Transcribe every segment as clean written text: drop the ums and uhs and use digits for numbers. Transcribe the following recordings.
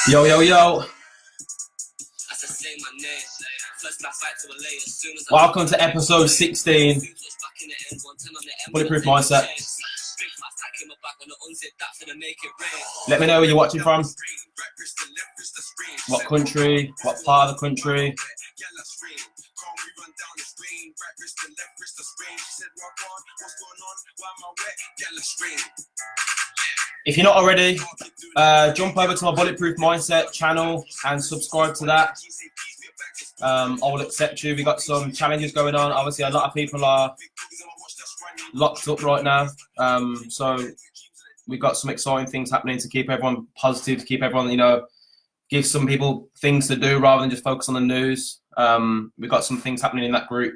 Yo, yo, yo. Welcome to episode 16, Bulletproof Mindset. Let me know where you're watching from. What country, what part of the country. If you're not already, jump over to my Bulletproof Mindset channel and subscribe to that. I will accept you. We got some challenges going on. Obviously, a lot of people are locked up right now. So we got some exciting things happening to keep everyone positive, to keep everyone, give some people things to do rather than just focus on the news. We've got some things happening in that group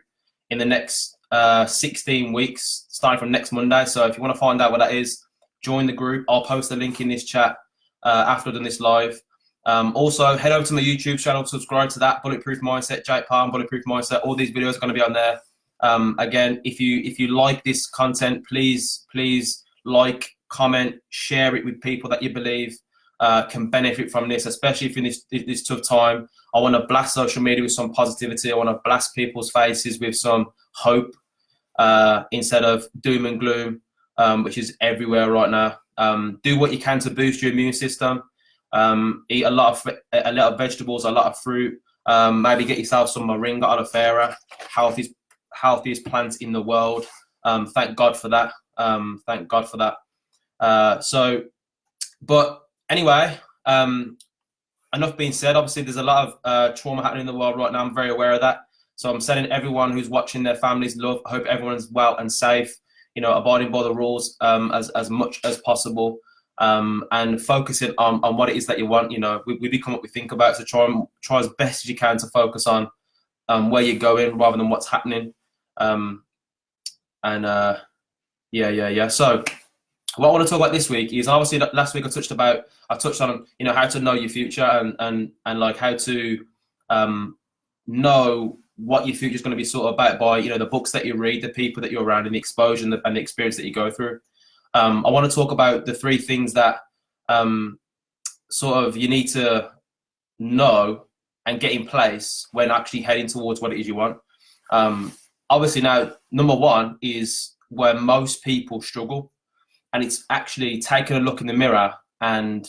in the next 16 weeks, starting from next Monday. So if you want to find out what that is, join the group. I'll post the link in this chat after I've done this live. Also, head over to my YouTube channel, subscribe to that, Bulletproof Mindset, Jake Palm, Bulletproof Mindset. All these videos are going to be on there. Again, if you like this content, please like, comment, share it with people that you believe can benefit from this, especially if in this tough time. I want to blast social media with some positivity. I want to blast people's faces with some hope instead of doom and gloom, which is everywhere right now. Do what you can to boost your immune system. Eat a lot of vegetables, a lot of fruit. Maybe get yourself some moringa aloe vera, healthiest plants in the world. Thank God for that. Thank God for that. But anyway, enough being said. Obviously, there's a lot of trauma happening in the world right now. I'm very aware of that. So I'm sending everyone who's watching their families love. I hope everyone's well and safe. Abiding by the rules as much as possible, and focusing on what it is that you want. We become what we think about. So try as best as you can to focus on where you're going rather than what's happening. Yeah. So what I want to talk about this week is, obviously last week I touched on how to know your future and like how to know what your future is going to be sort of about by the books that you read, the people that you're around, and the exposure and the experience that you go through. I want to talk about the three things that sort of you need to know and get in place when actually heading towards what it is you want. Obviously now, number one is where most people struggle, and it's actually taking a look in the mirror and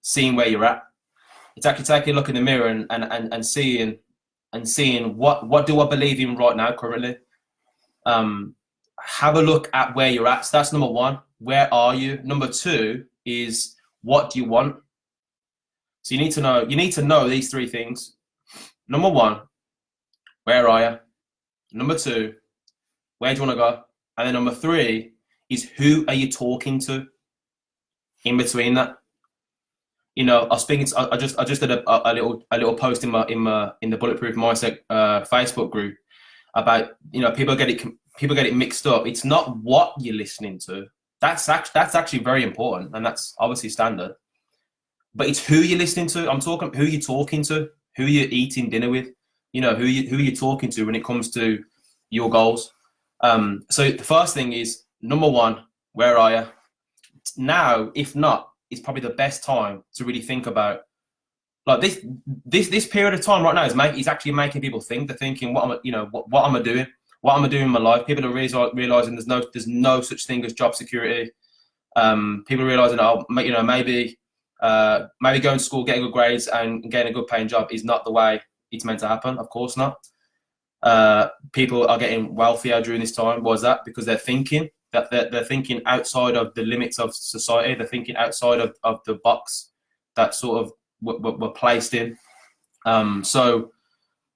seeing where you're at. It's actually taking a look in the mirror and seeing what do I believe in right now currently. Have a look at where you're at. So that's number one. Where are you? Number two is, what do you want? So you need to know these three things. Number one, where are you? Number two, where do you want to go? And then number three is, who are you talking to in between that? I was speaking. I just did a little post in the Bulletproof Mindset Facebook group about people get it mixed up. It's not what you're listening to. That's actually very important, and that's obviously standard. But it's who you're listening to. I'm talking who you're talking to, who you're eating dinner with. Who you're talking to when it comes to your goals. So the first thing is, number one, where are you now? If not, it's probably the best time to really think about, like, this period of time right now is actually making people think. They're thinking, what am I doing? What am I doing in my life? People are realizing there's no such thing as job security. People are realizing, maybe going to school, getting good grades, and getting a good paying job is not the way it's meant to happen. Of course not. People are getting wealthier during this time. Why is that? Because they're thinking outside of the limits of society. They're thinking outside of the box that sort of were placed in. So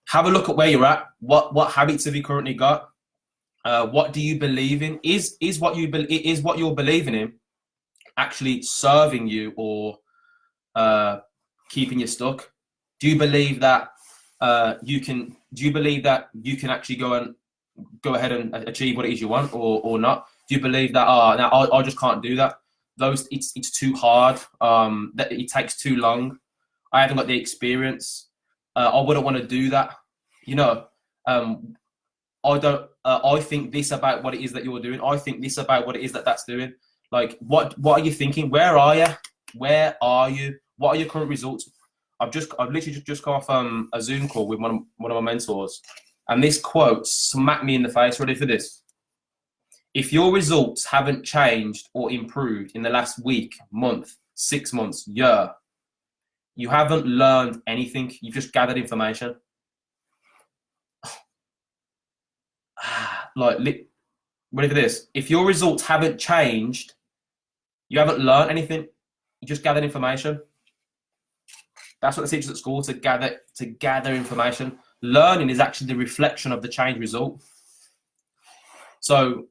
have a look at where you're at. What habits have you currently got? What do you believe in? Is what you're believing in actually serving you or keeping you stuck? Do you believe that you can actually go ahead and achieve what it is you want, or not? Do you believe that now I just can't do that? It's too hard. That it takes too long. I haven't got the experience. I wouldn't want to do that. I think this about what it is that you're doing. I think this about what it is that's doing. Like, what are you thinking? Where are you? Where are you? What are your current results? I've literally just come off a Zoom call with one of my mentors, and this quote smacked me in the face. Ready for this? If your results haven't changed or improved in the last week, month, 6 months, year, you haven't learned anything. You've just gathered information. Like, ready for this? If your results haven't changed, you haven't learned anything. You just gathered information. That's what they teach us at school, to gather information. Learning is actually the reflection of the change result. So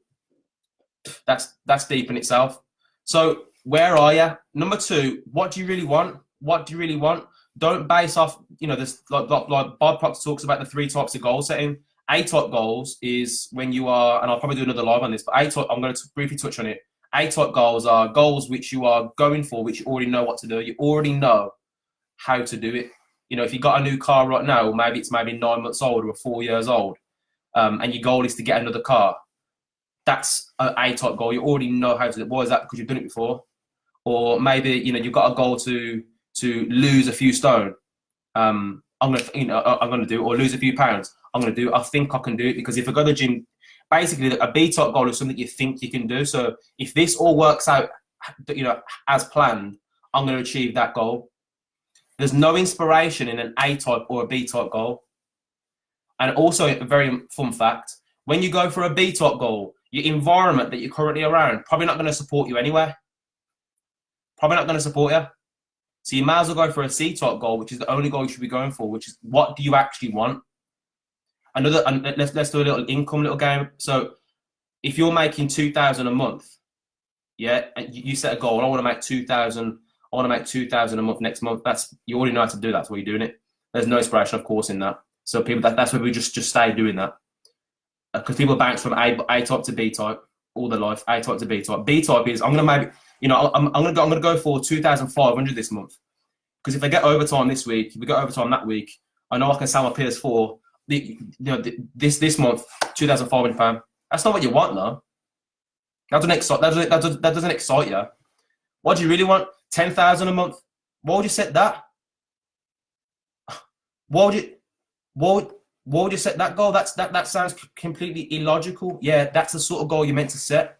that's deep in itself. So where are you? Number 2, what do you really want? What do you really want? Don't base off, this like Bob Proctor talks about the 3 types of goal setting. A-type goals is when you are, and I'll probably do another live on this, but A-type, I'm going to briefly touch on it. A-type goals are goals which you are going for, which you already know what to do. You already know how to do it. If you got a new car right now, or maybe it's 9 months old or 4 years old, and your goal is to get another car, that's an A-type goal. You already know how to do it. Why is that? Because you've done it before. Or maybe you've got a goal to lose a few stone. I'm gonna do it, or lose a few pounds. I'm gonna do it. I think I can do it, because if I go to the gym, basically a B-type goal is something you think you can do. So if this all works out, as planned, I'm gonna achieve that goal. There's no inspiration in an A-type or a B-type goal. And also, a very fun fact, when you go for a B-type goal, your environment that you're currently around probably not going to support you anyway. Probably not going to support you. So you might as well go for a C-type goal, which is the only goal you should be going for, which is, what do you actually want? And let's do a little income little game. So if you're making 2,000 a month, yeah, and you set a goal, I want to make 2,000. I want to make 2,000 a month next month. You already know how to do that. That's why you're doing it. There's no inspiration, of course, in that. So people, that's where we just stay doing that. Because people bounce from A type to B type all their life. A type to B type. B type is, I'm gonna go for 2,500 this month. Because if I get overtime this week, if we get overtime that week, I know I can sell my PS4. This month, £2,500. That's not what you want, though. That doesn't excite you. What do you really want? 10,000 a month. Why would you set that? Why would you set that goal? That sounds completely illogical. Yeah, that's the sort of goal you're meant to set.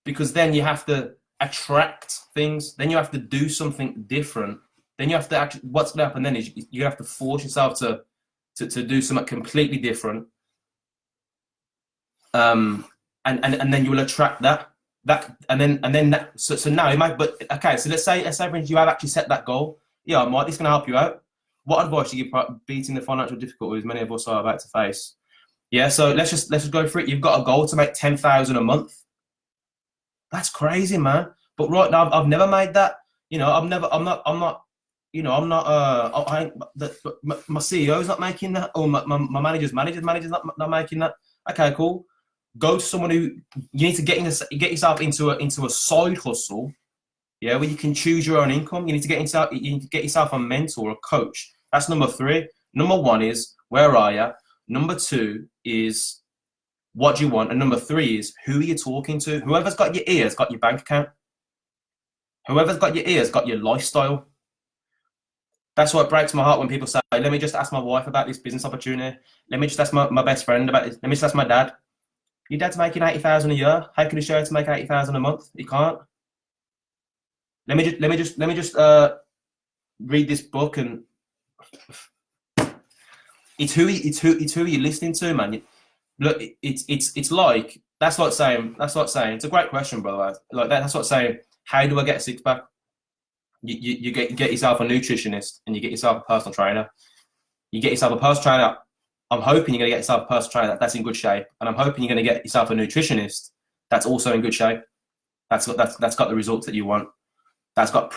Because then you have to attract things. Then you have to do something different. Then you have to actually, what's going to happen then is you have to force yourself to do something completely different. And then you will attract that. So now it might, but okay, so let's say for instance, you have actually set that goal. Yeah, Mike, this is going to help you out. What advice do you give beating the financial difficulties many of us are about to face? Yeah, so let's just go for it. You've got a goal to make 10,000 a month. That's crazy, man. But right now, I've never made that. My CEO's not making that, or my manager's not making that. Okay, cool. Go to someone who you need to get yourself into a side hustle, yeah, where you can choose your own income. You need to get yourself a mentor, a coach. That's number 3. Number 1 is, where are you? Number 2 is, what do you want? And number 3 is, who are you talking to? Whoever's got your ears got your bank account. Whoever's got your ears got your lifestyle. That's why it breaks my heart when people say, let me just ask my wife about this business opportunity. Let me just ask my best friend about this. Let me just ask my dad. Your dad's making 80,000 a year. How can you show him to make 80,000 a month? He can't. Let me just read this book, and it's who you're listening to, man. Look, it's like that's like saying it's a great question, brother. Like that's like saying, how do I get a six pack? You get yourself a nutritionist, and you get yourself a personal trainer. You get yourself a personal trainer. I'm hoping you're going to get yourself a personal trainer that's in good shape, and I'm hoping you're going to get yourself a nutritionist that's also in good shape. That's got the results that you want. That's got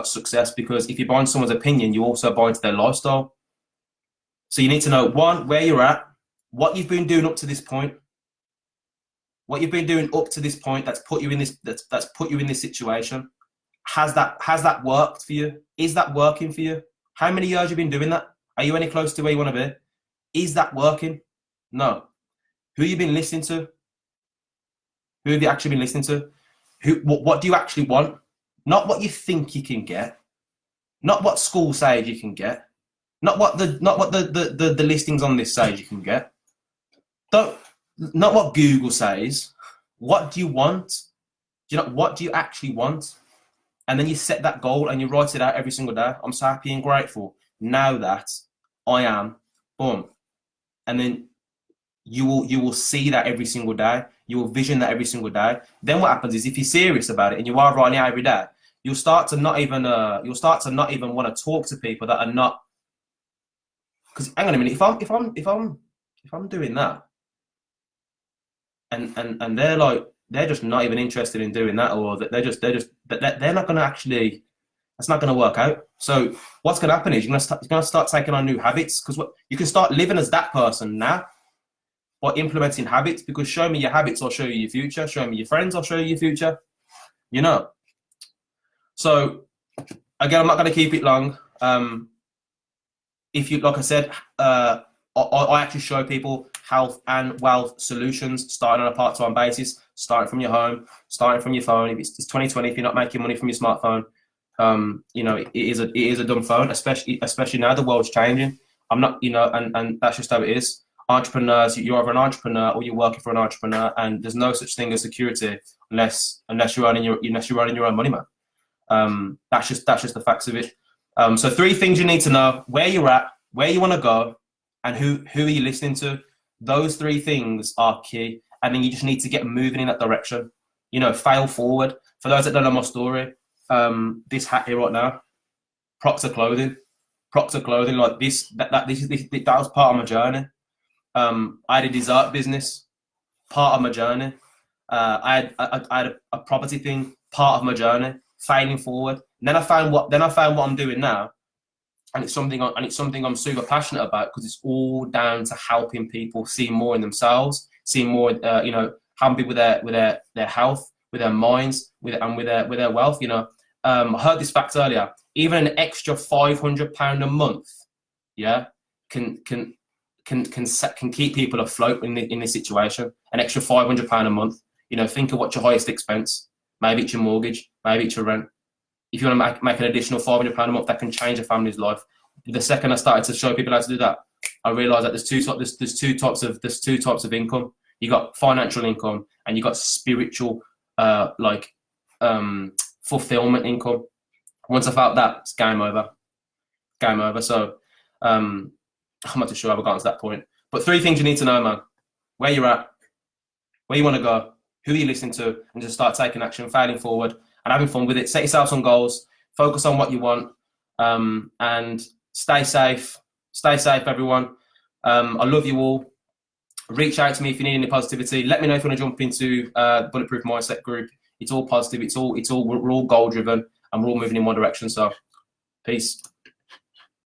success, because if you're buying someone's opinion, you also buy into their lifestyle. So you need to know, 1, where you're at, what you've been doing up to this point. What you've been doing up to this point that's put you in this situation. Has that worked for you? Is that working for you? How many years have you been doing that? Are you any close to where you want to be? Is that working? No. Who have you been listening to? Who have you actually been listening to? What do you actually want? not what you think you can get, not what school says you can get, not what the listings on this says you can get. Not what Google says. What do you want? Do you know what do you actually want? And then you set that goal and you write it out every single day. I'm so happy and grateful now that I am, boom. And then you will see that every single day. You will vision that every single day. Then what happens is, if you're serious about it and you are writing it every day, you'll start to not even want to talk to people that are not. Because hang on a minute, if I'm doing that, and they're just not even interested in doing that, or they're not going to actually. That's not going to work out. So what's going to happen is you're going to start taking on new habits, because you can start living as that person now by implementing habits. Because show me your habits, I'll show you your future. Show me your friends, I'll show you your future. You know. So again, I'm not going to keep it long. If you, like I said, I actually show people health and wealth solutions starting on a part-time basis, starting from your home, starting from your phone. If it's 2020, if you're not making money from your smartphone, you know, it is a dumb phone, especially now the world's changing. I'm not, you know, and that's just how it is. Entrepreneurs, you're either an entrepreneur or you're working for an entrepreneur, and there's no such thing as security unless you're earning your own money, man. That's just the facts of it. So 3 things you need to know: where you're at, where you want to go, and who are you listening to. Those 3 things are key, and then you just need to get moving in that direction. You know, fail forward. For those that don't know my story, this hat here right now, Proctor Clothing, like this, that was part of my journey. I had a dessert business, part of my journey. I had a property thing, part of my journey. Failing forward. And then I found what I'm doing now, and it's something I'm super passionate about, because it's all down to helping people see more in themselves, see more, you know, helping people with their health, with their minds, with their wealth. You know, I heard this fact earlier. Even an extra £500 a month, yeah, can keep people afloat in this situation. An extra £500 a month. You know, think of what's your highest expense. Maybe it's your mortgage, maybe it's your rent. If you want to make an additional £500 a month, that can change a family's life. The second I started to show people how to do that, I realised that there's two types of income. You got financial income, and you got spiritual, fulfillment income. Once I felt that, it's game over. So I'm not too sure how I got to that point. But 3 things you need to know, man: where you're at, where you want to go, who you listen to, and just start taking action, failing forward, and having fun with it. Set yourself some goals, focus on what you want, and stay safe. Stay safe, everyone. I love you all. Reach out to me if you need any positivity. Let me know if you want to jump into the Bulletproof Mindset group. It's all positive. We're all goal driven, and we're all moving in one direction. So, peace.